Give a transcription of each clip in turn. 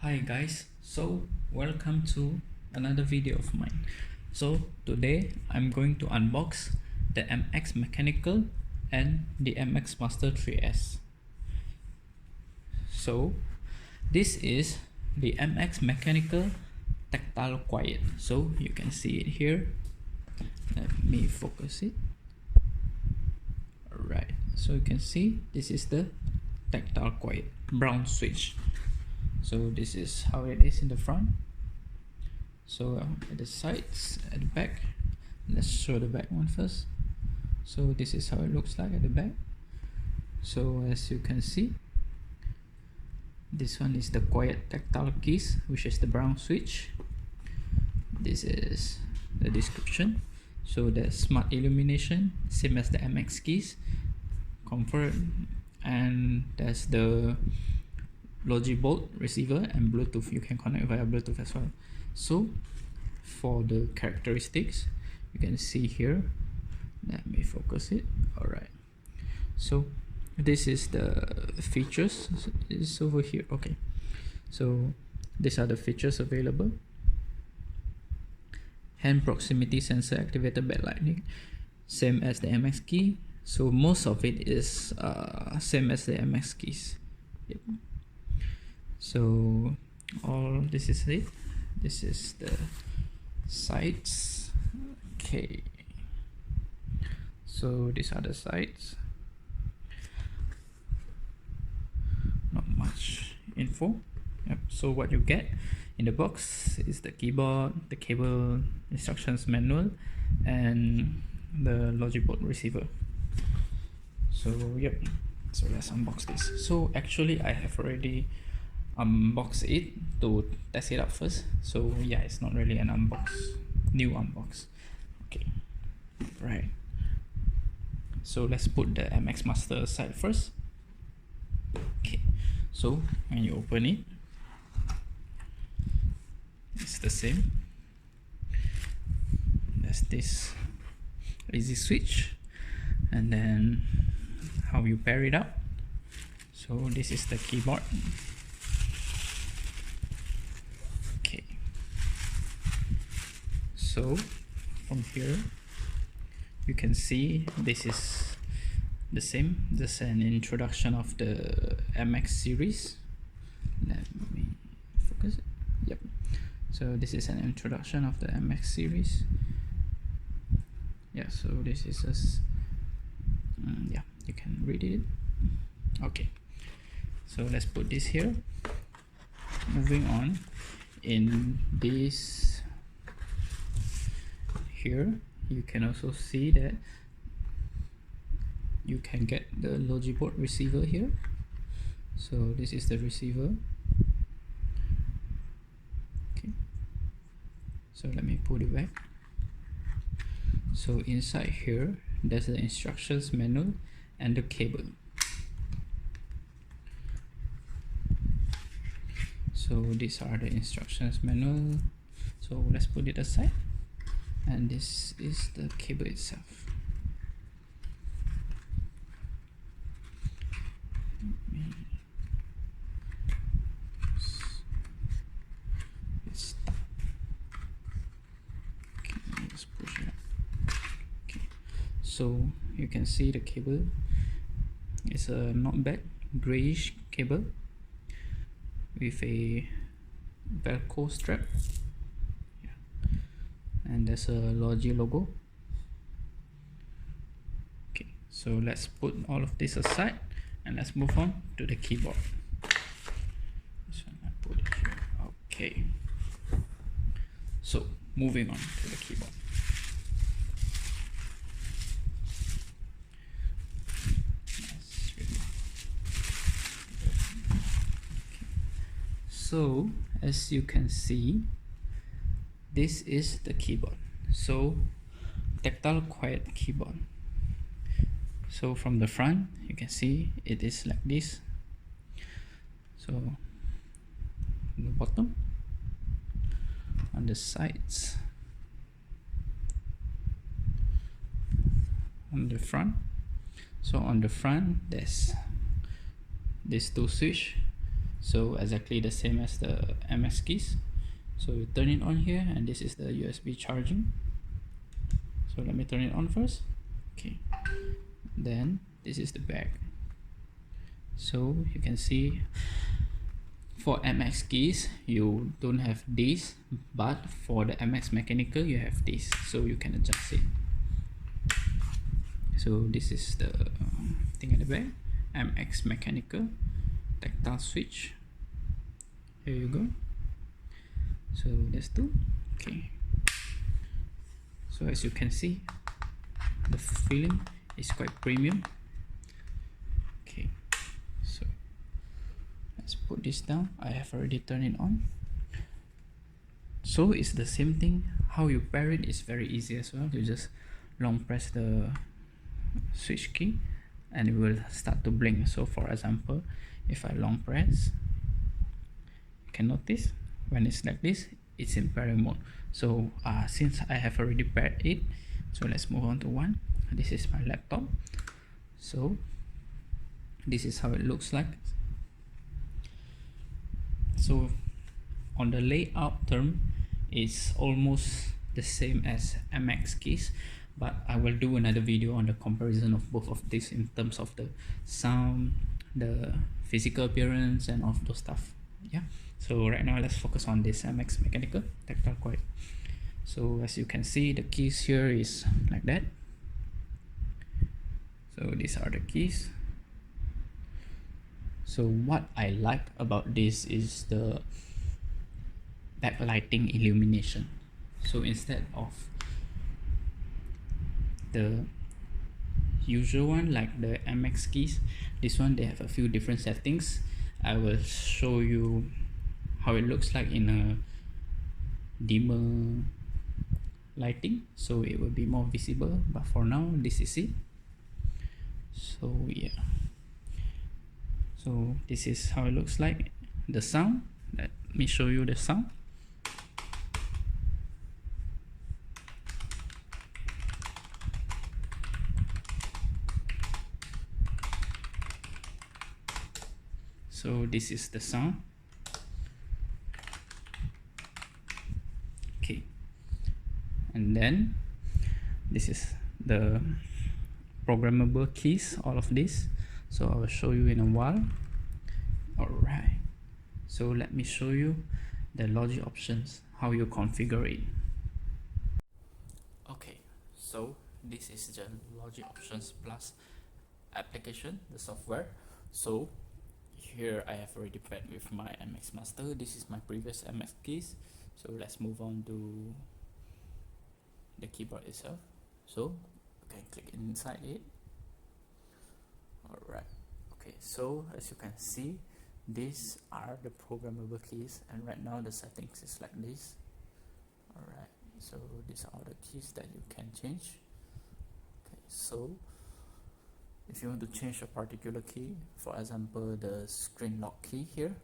Hi guys, so welcome to another video of mine. So today I'm going to unbox the MX Mechanical and the MX Master 3S. So this is the MX Mechanical Tactile Quiet. So you can see it here. Let me focus it. Alright, so you can see this is the Tactile Quiet brown switch. So this is how it is in the front. So at the sides, at the back, let's show the back one first. So this is how it looks like at the back. So as you can see, this one is the quiet tactile keys, which is the brown switch. This is the description. So the smart illumination, same as the MX keys, comfort, and there's the Logitech receiver and Bluetooth. You can connect via Bluetooth as well. So for the characteristics, you can see here. Let me focus it. Alright, so this is the features. It's over here. Okay, so these are the features available. Hand proximity sensor activated backlighting, same as the MX key. So most of it is same as the MX keys. Yep. So all this is it. This is the sides. Okay, so these are the sides. Not much info. Yep. So what you get in the box is the keyboard, the cable, instructions manual, and the Logitech receiver. So yep, so let's unbox this. So actually I have already unbox it to test it out first. So yeah, it's not really an new unbox. Okay, right, so let's put the MX Master aside first. Okay, so when you open it, it's the same. There's this easy switch, and then how you pair it up. So this is the keyboard. Okay, so from here you can see this is the same. This is an introduction of the MX series. Let me focus it. Yep, so this is an introduction of the MX series. Yeah, so this is yeah, you can read it. Okay, so let's put this here. Moving on, in this here you can also see that you can get the Logitech receiver here. So this is the receiver. Okay, so let me put it back. So inside here there's the instructions manual and the cable. So these are the instructions manual. So let's put it aside, and this is the cable itself. It's stuck. Okay, let me just push it up. Okay, so you can see the cable. It's a not bad grayish cable with a Velcro strap. Yeah. And there's a Logi logo. Okay, so let's put all of this aside and let's move on to the keyboard. This one I put it here. Okay, so moving on to the keyboard. So as you can see, this is the keyboard. So tactile quiet keyboard. So from the front you can see it is like this. So on the bottom, on the sides, on the front. So on the front there's these two switch, So exactly the same as the MX keys. So you turn it on here, and this is the USB charging. So let me turn it on first. Okay, then this is the back. So you can see for MX keys you don't have this, but for the MX mechanical you have this, so you can adjust it. So this is the thing at the back, MX mechanical tactile switch. Here you go. So there's two. Okay, so as you can see, the feeling is quite premium. Okay, so let's put this down. I have already turned it on. So it's the same thing. How you pair it is very easy as well. You just long press the switch key and it will start to blink. So for example, if I long press, you can notice when it's like this, it's in pairing mode. So since I have already paired it, so let's move on to one. This is my laptop. So this is how it looks like. So on the layout term, it's almost the same as MX keys, but I will do another video on the comparison of both of these in terms of the sound, the physical appearance, and all of those stuff. Yeah, so right now let's focus on this MX mechanical tactile coil. So as you can see, the keys here is like that. So these are the keys. So what I like about this is the backlighting illumination. So instead of the usual one like the MX keys, this one they have a few different settings. I will show you how it looks like in a dimmer lighting, so it will be more visible, but for now this is it. So yeah, so this is how it looks like. The sound, let me show you the sound. So this is the sound. Okay, and then this is the programmable keys, all of this. So I will show you in a while. Alright, so let me show you the Logic options, how you configure it. Okay, so this is the Logic options plus application, the software. So here I have already paired with my MX Master. This is my previous MX keys. So let's move on to the keyboard itself. So you can click inside it. Alright, okay, so as you can see, these are the programmable keys, and right now the settings is like this. Alright, so these are all the keys that you can change. Okay, so if you want to change a particular key, for example the screen lock key here,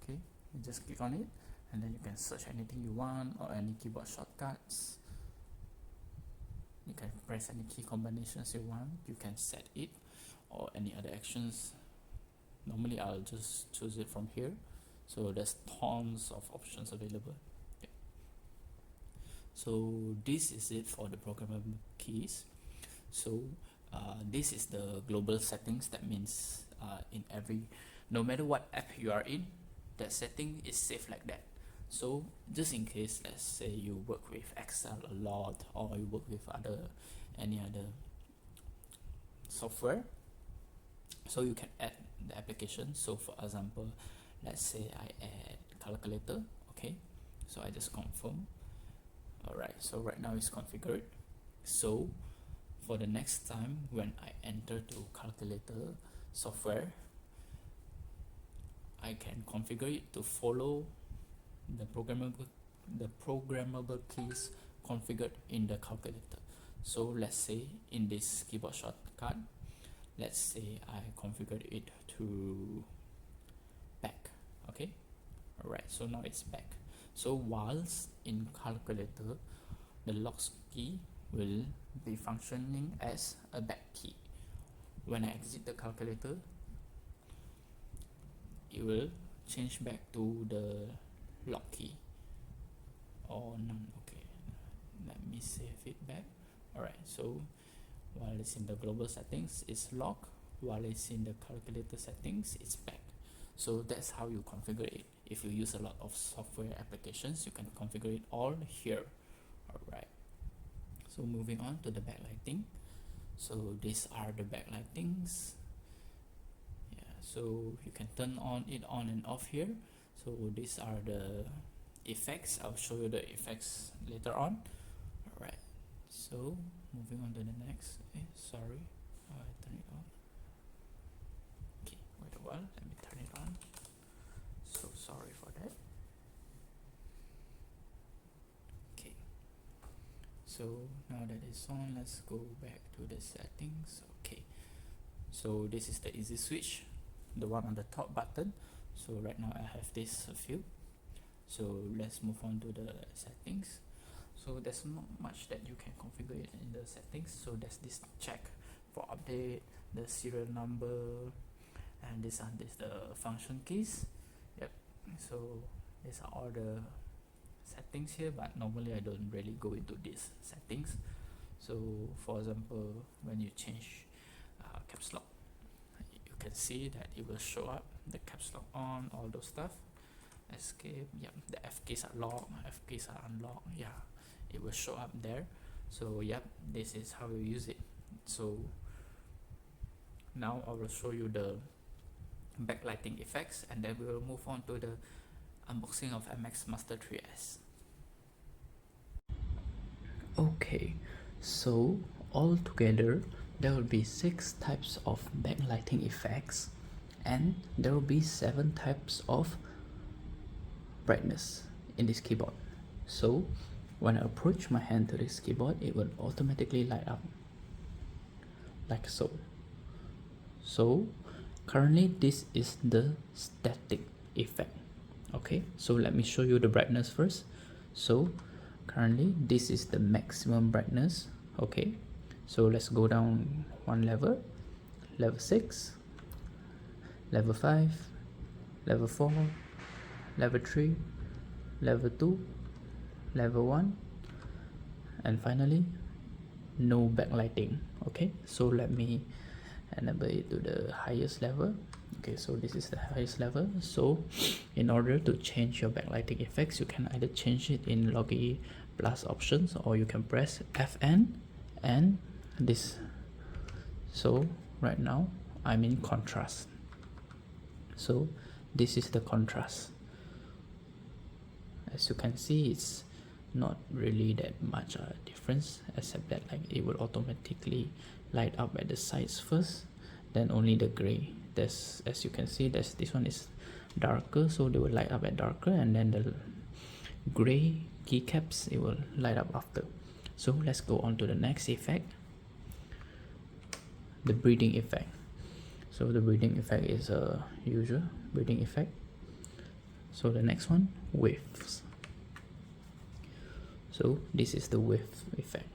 okay, you just click on it and then you can search anything you want or any keyboard shortcuts. You can press any key combinations you want, you can set it, or any other actions. Normally I'll just choose it from here, so there's tons of options available. Yeah. So this is it for the programmable keys. So this is the global settings. That means in every, no matter what app you are in, that setting is saved like that. So just in case, let's say you work with Excel a lot, or you work with any other software, so you can add the application. So for example, let's say I add calculator. Okay, so I just confirm. Alright, so right now it's configured. So for the next time when I enter to calculator software, I can configure it to follow the programmable keys configured in the calculator. So let's say in this keyboard shortcut, let's say I configured it to back. Okay, alright, so now it's back. So whilst in calculator, the lock key will be functioning as a back key. When I exit the calculator, it will change back to the lock key or none. Okay, let me save it back. Alright, so while it's in the global settings it's lock, while it's in the calculator settings it's back. So that's how you configure it. If you use a lot of software applications, you can configure it all here. Alright, so moving on to the backlighting. So these are the backlightings. Yeah, so you can turn it on and off here. So these are the effects. I'll show you the effects later on. Alright, so moving on to the next. Sorry, I turn it off. Okay, wait a while, let me turn it on. So sorry for that. Okay, so now that it's on, let's go back to the settings. Okay, so this is the easy switch, the one on the top button. So right now I have this field. So let's move on to the settings. So there's not much that you can configure it in the settings. So there's this check for update, the serial number, and this is the function keys. Yep, so these are all the settings here, but normally I don't really go into these settings. So for example, when you change caps lock, you can see that it will show up the caps lock on, all those stuff. Escape, yep, the F keys are locked, F keys are unlocked, yeah, it will show up there. So yep, this is how you use it. So now I will show you the backlighting effects, and then we will move on to the unboxing of MX Master 3S. Okay, so altogether there will be 6 types of backlighting effects, and there will be 7 types of brightness in this keyboard. So when I approach my hand to this keyboard, it will automatically light up like so. So currently this is the static effect. Okay, so let me show you the brightness first. So currently this is the maximum brightness. Okay, so let's go down one level, level 6, level 5, level 4, level 3, level 2, level 1, and finally no backlighting. Okay, so let me enable it to the highest level. Okay, so this is the highest level. So in order to change your backlighting effects, you can either change it in Logi Plus options, or you can press Fn and this. So right now I'm in contrast, so this is the contrast. As you can see, it's not really that much difference, except that like it will automatically light up at the sides first, then only the gray. There's, as you can see, this one is darker, so they will light up at darker, and then the gray keycaps, it will light up after. So let's go on to the next effect, the breathing effect. So the breathing effect is a usual breathing effect. So the next one, waves. So this is the wave effect.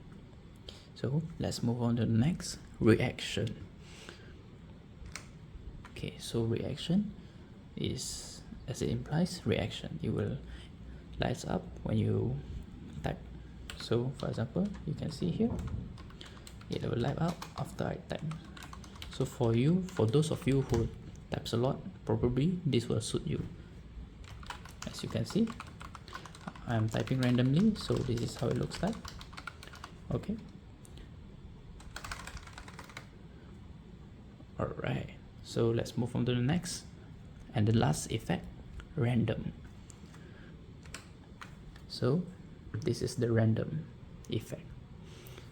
So let's move on to the next, reaction. Okay, so reaction is, as it implies, reaction. It will lights up when you type. So for example, you can see here, it will light up after I type. So for those of you who types a lot, probably this will suit you. As you can see, I'm typing randomly, so this is how it looks like. Okay, alright, so let's move on to the next and the last effect, random. So this is the random effect.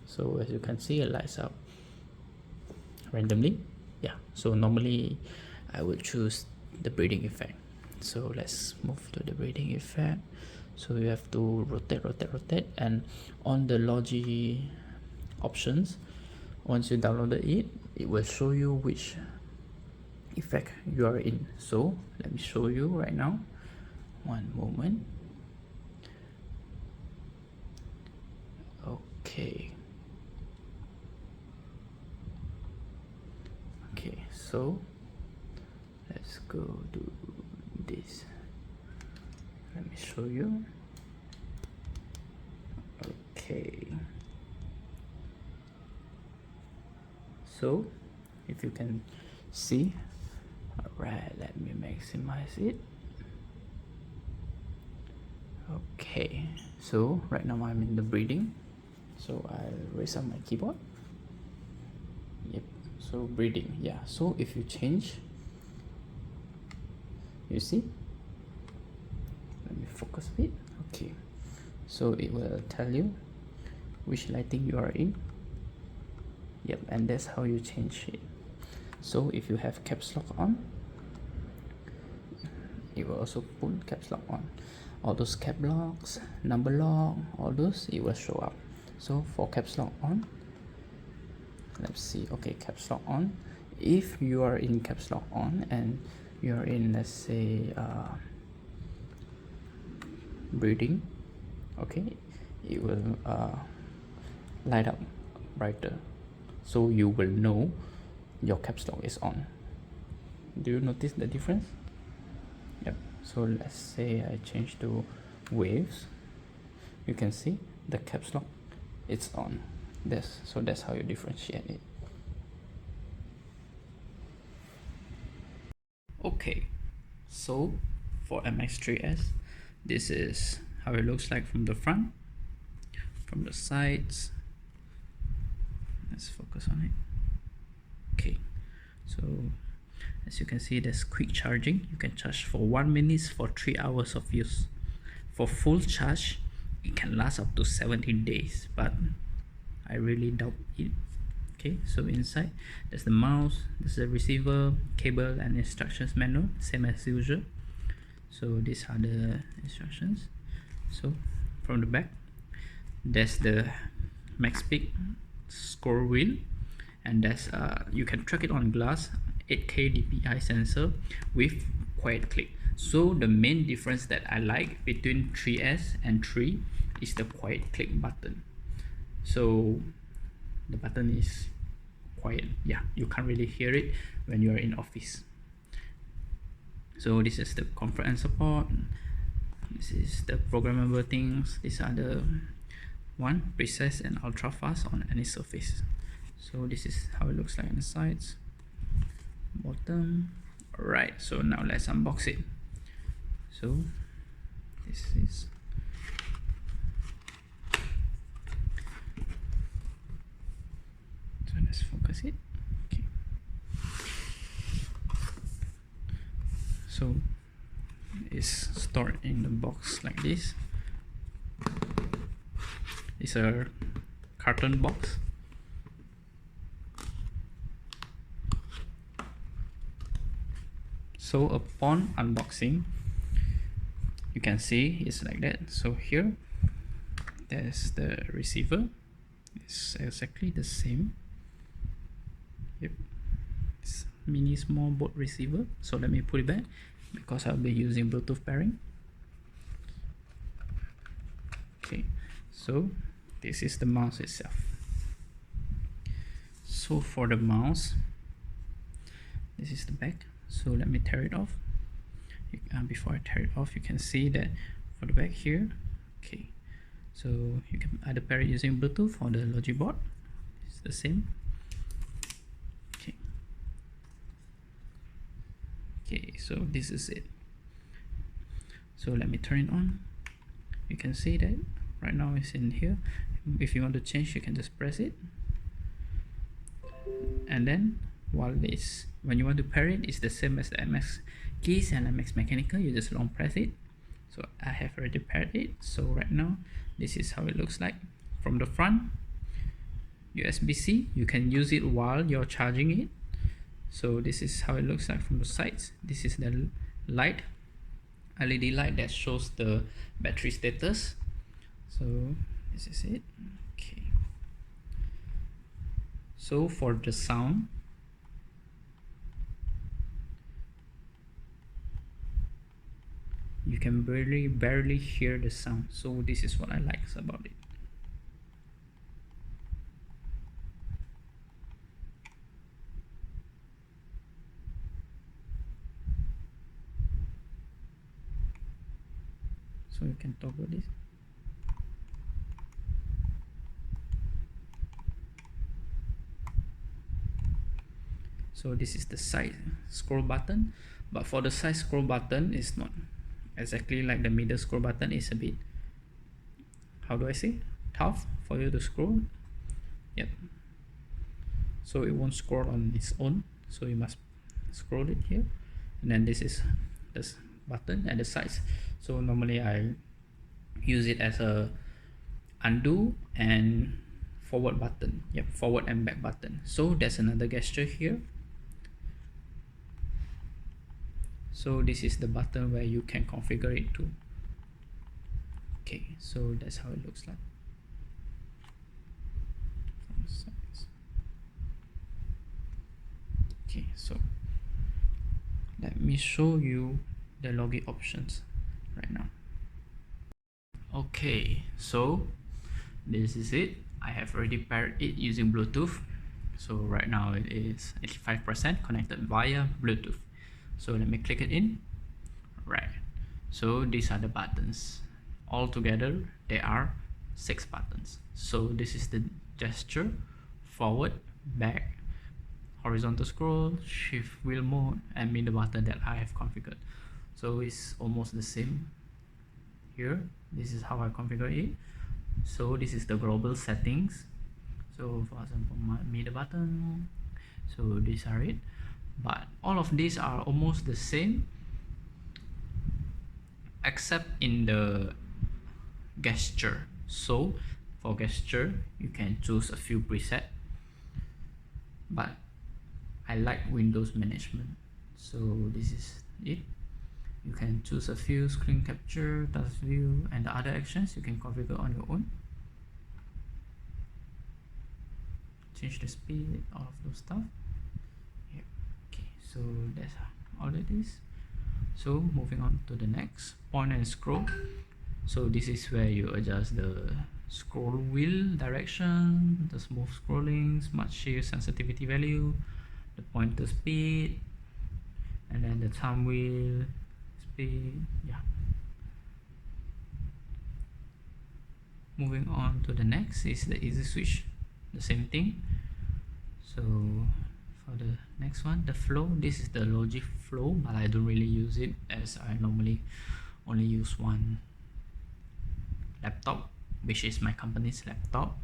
So as you can see, it lights up randomly. Yeah, so normally I would choose the breathing effect. So let's move to the breathing effect. So you have to rotate, and on the Logi options, once you downloaded it, it will show you which effect you are in. So let me show you right now, one moment. Okay, so let's go to this. Let me show you. Okay, so if you can see, all right, let me maximize it. Okay, so right now I'm in the breathing, so I'll raise up my keyboard. Yep, so breathing, yeah. So if you change, you see, let me focus a bit. Okay, so it will tell you which lighting you are in. Yep, and that's how you change it. So if you have caps lock on, it will also put caps lock on. All those cap locks, number lock, all those, it will show up. So for caps lock on, let's see. Okay, caps lock on. If you are in caps lock on and you are in, let's say, breathing, okay, it will light up brighter, so you will know your caps lock is on. Do you notice the difference? Yep. So let's say I change to waves. You can see the caps lock, it's on. That's how you differentiate it. Okay, so for MX3S, this is how it looks like from the front, from the sides. Let's focus on it. Okay, so as you can see, there's quick charging. You can charge for 1 minute for 3 hours of use. For full charge, it can last up to 17 days, but I really doubt it. Okay, so inside there's the mouse, there's the receiver, cable, and instructions manual, same as usual. So these are the instructions. So from the back, there's the max peak score wheel, and that's you can track it on glass, 8K DPI sensor with quiet click. So the main difference that I like between 3S and 3 is the quiet click button. So the button is quiet, yeah, you can't really hear it when you're in office. So this is the comfort and support. This is the programmable things. These are the one precise and ultra fast on any surface. So this is how it looks like on the sides, bottom. All right, so now let's unbox it. So this is, so let's focus it. Okay, so it's stored in the box like this. It's a carton box. So upon unboxing, you can see it's like that. So here there's the receiver. It's exactly the same. Yep, it's mini small board receiver. So let me put it back because I'll be using Bluetooth pairing. Okay, so this is the mouse itself. So for the mouse, this is the back. So let me tear it off. Before I tear it off, you can see that for the back here, okay, so you can either pair it using Bluetooth or the Logic board. It's the same. Okay, okay, so this is it. So let me turn it on. You can see that right now it's in here. If you want to change, you can just press it, and then when you want to pair it, it's the same as the MX keys and MX mechanical. You just long press it. So I have already paired it. So right now this is how it looks like from the front. USB-C, you can use it while you're charging it. So this is how it looks like from the sides. This is the light, LED light that shows the battery status. So this is it. Okay, so for the sound, you can barely hear the sound. So this is what I like about it. so you can toggle this. So this is the side scroll button, but for the side scroll button, it's not exactly like the middle scroll button. It's a bit, how do I say, tough for you to scroll. Yep. So it won't scroll on its own, so you must scroll it here. And then this is this button at the sides. So normally I use it as a undo and forward button. Yep, forward and back button. So there's another gesture here. So this is the button where you can configure it to. Okay, so that's how it looks like from the sides. Okay, so let me show you the login options right now. Okay, so this is it. I have already paired it using Bluetooth. So right now it is 85% connected via Bluetooth. So let me click it in. Right, so these are the buttons. All together there are 6 buttons. So this is the gesture: forward, back, horizontal scroll, shift wheel mode, and middle button that I have configured. So it's almost the same here. This is how I configure it. So this is the global settings. So for example, my middle button, so these are it. But all of these are almost the same, except in the gesture. So for gesture, you can choose a few presets, but I like Windows management, so this is it. You can choose a few: screen capture, task view, and the other actions you can configure on your own. Change the speed, all of those stuff. Yep. Okay, so that's all it is. So moving on to the next, point and scroll. So this is where you adjust the scroll wheel direction, the smooth scrolling, smart shift sensitivity value, the pointer speed, and then the thumb wheel speed. Yeah. Moving on to the next is the easy switch, the same thing. So for the next one, the flow, this is the Logic flow, but I don't really use it as I normally only use one laptop, which is my company's laptop,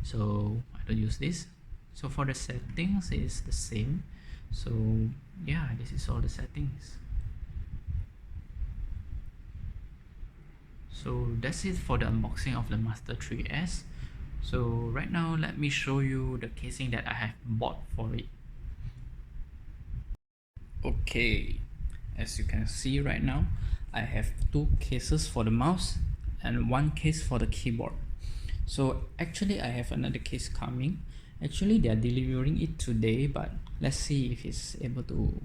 so I don't use this. So for the settings, it's the same. So yeah, this is all the settings. So that's it for the unboxing of the Master 3S. So right now, let me show you the casing that I have bought for it. Okay, as you can see right now, I have 2 cases for the mouse and 1 case for the keyboard. So actually I have another case coming. Actually they are delivering it today, but let's see if it's able to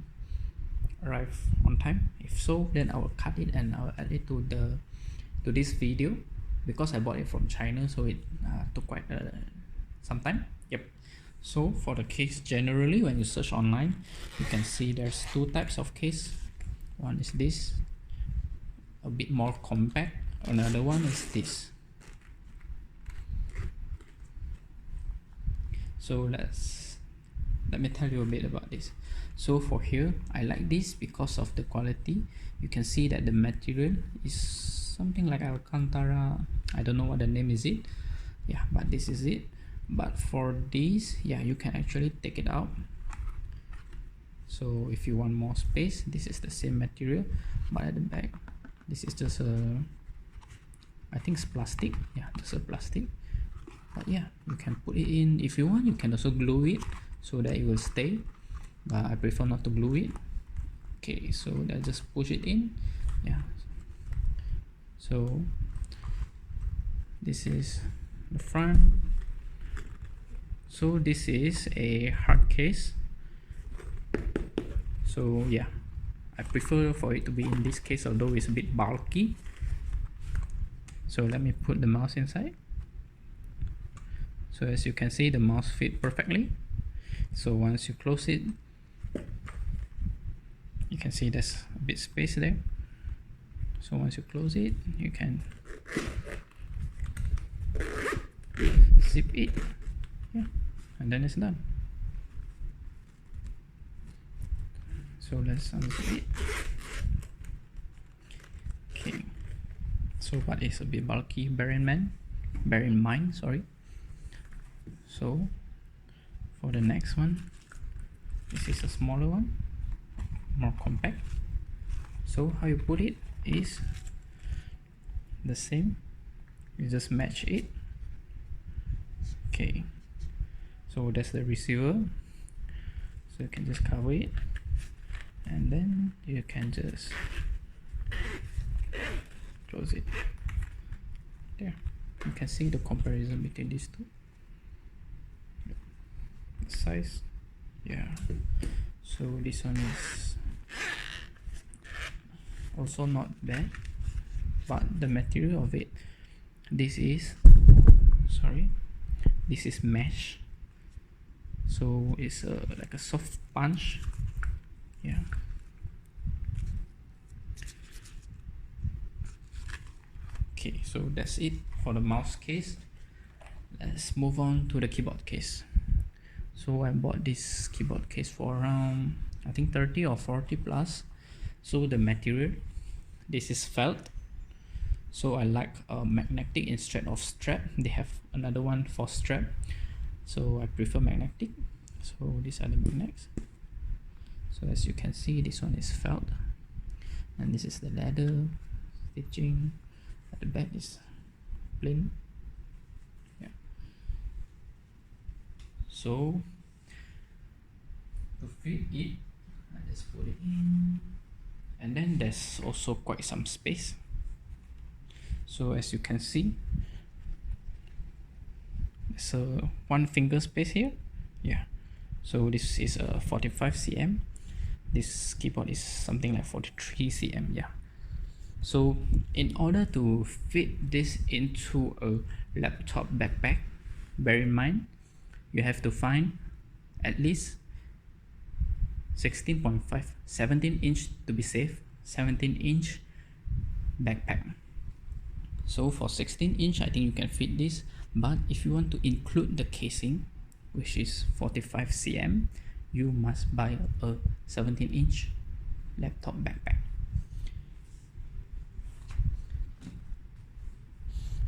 arrive on time. If so, then I will cut it and I will add it to this video, because I bought it from China, so it took quite some time. Yep. So for the case, generally when you search online, you can see there's 2 types of case. One is this, a bit more compact. Another one is this. So let me tell you a bit about this. So for here, I like this because of the quality. You can see that the material is something like Alcantara. I don't know what the name is it. Yeah, but this is it. But for this, yeah, you can actually take it out. So if you want more space, this is the same material, but at the back, this is just a, I think it's plastic. Yeah, just a plastic. But yeah, you can put it in. If you want, you can also glue it so that it will stay, but I prefer not to glue it. Okay, so let's just push it in. Yeah, so this is the front. So this is a hard case, so yeah, I prefer for it to be in this case, although it's a bit bulky. So let me put the mouse inside. So as you can see, the mouse fit perfectly. So once you close it, you can see there's a bit space there. So once you close it, you can zip it, yeah, and then it's done. So let's unzip it. Okay, so but it's a bit bulky, bear in mind, sorry. So for the next one, this is a smaller one, more compact. So how you put it is the same, you just match it. Okay, so that's the receiver, so you can just cover it, and then you can just close it. There, you can see the comparison between these two. The size, yeah. So this one is also not bad, but the material of it, this is mesh, so it's like a soft sponge, yeah. Okay, so that's it for the mouse case. Let's move on to the keyboard case. So I bought this keyboard case for around, I think 30 or 40 plus. So the material, this is felt, so I like magnetic instead of strap. They have another one for strap, so I prefer magnetic. So these are the magnets. So as you can see, this one is felt, and this is the leather stitching. At the back is plain, yeah. So to fit it, I just put it in, and then there's also quite some space. So as you can see, there's a 1 finger space here, yeah. So this is a 45 cm, this keyboard is something like 43 cm, yeah. So in order to fit this into a laptop backpack, bear in mind you have to find at least 16.5, 17 inch to be safe, 17 inch backpack. So for 16 inch, I think you can fit this, but if you want to include the casing, which is 45 cm, you must buy a 17 inch laptop backpack.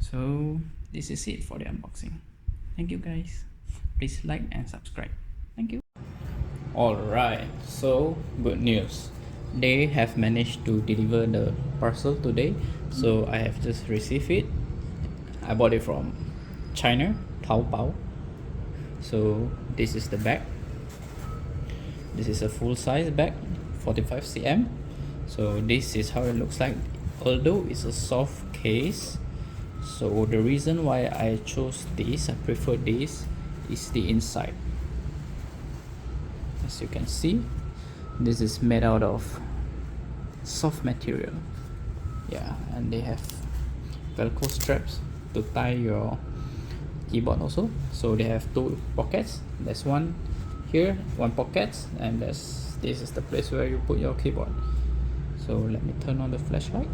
So this is it for the unboxing. Thank you guys. Please like and subscribe. Thank you. Alright, so good news. They have managed to deliver the parcel today. So I have just received it. I bought it from China, Taobao. So this is the bag. This is a full size bag, 45 cm. So this is how it looks like, although it's a soft case. So the reason why I chose this, I prefer this, is the inside. As you can see, this is made out of soft material, yeah, and they have velcro straps to tie your keyboard also. So they have 2 pockets, there's one here, 1 pocket, and this is the place where you put your keyboard. So let me turn on the flashlight.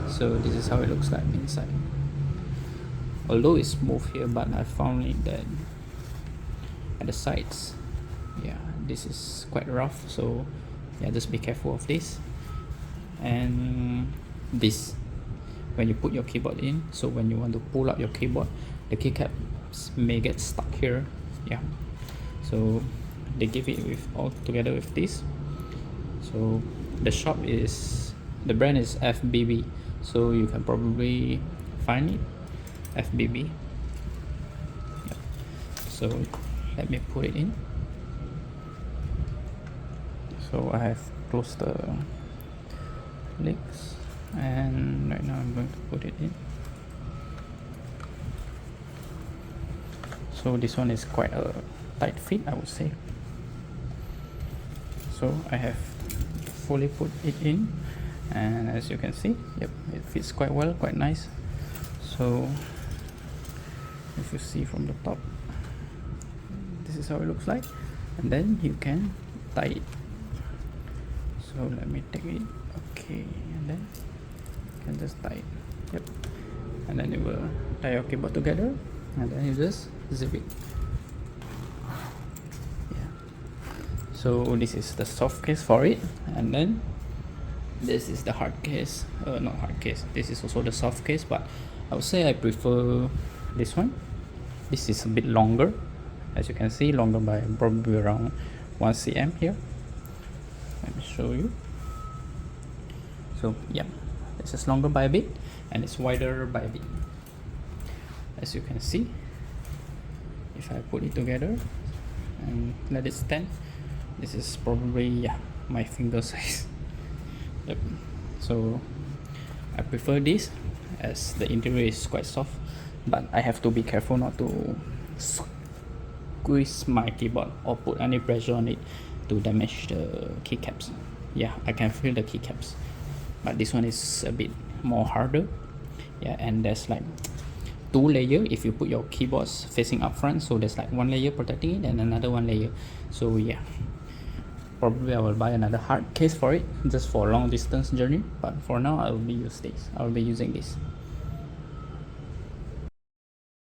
So this is how it looks like inside. Although it's smooth here, but I found it that at the sides, yeah, this is quite rough. So yeah, just be careful of this. And this, when you put your keyboard in, so when you want to pull up your keyboard, the keycaps may get stuck here, yeah. So they give it with all together with this. So the shop is, the brand is FBB, so you can probably find it, FBB. Yep. So let me put it in. So I have closed the legs, and right now I'm going to put it in. So this one is quite a tight fit, I would say. So I have fully put it in, and as you can see, yep, it fits quite well, quite nice. So if you see from the top, this is how it looks like, and then you can tie it. So let me take it, okay, and and then you can just tie it. Yep. And then you will tie your keyboard together, and then you just zip it. Yeah. So this is the soft case for it, and then this is the hard case. Not hard case. This is also the soft case, but I would say I prefer this one. This is a bit longer, as you can see, longer by probably around 1 cm here. Let me show you. So yeah, this is longer by a bit, and it's wider by a bit. As you can see, if I put it together and let it stand, this is probably, yeah, my finger size. Yep. So I prefer this as the interior is quite soft, but I have to be careful not to squeeze my keyboard or put any pressure on it to damage the keycaps. Yeah, I can feel the keycaps, but this one is a bit more harder. Yeah, and there's like 2 layers if you put your keyboards facing up front, so there's like 1 layer protecting it and another 1 layer. So yeah, probably I will buy another hard case for it just for long distance journey, but for now I will be using this.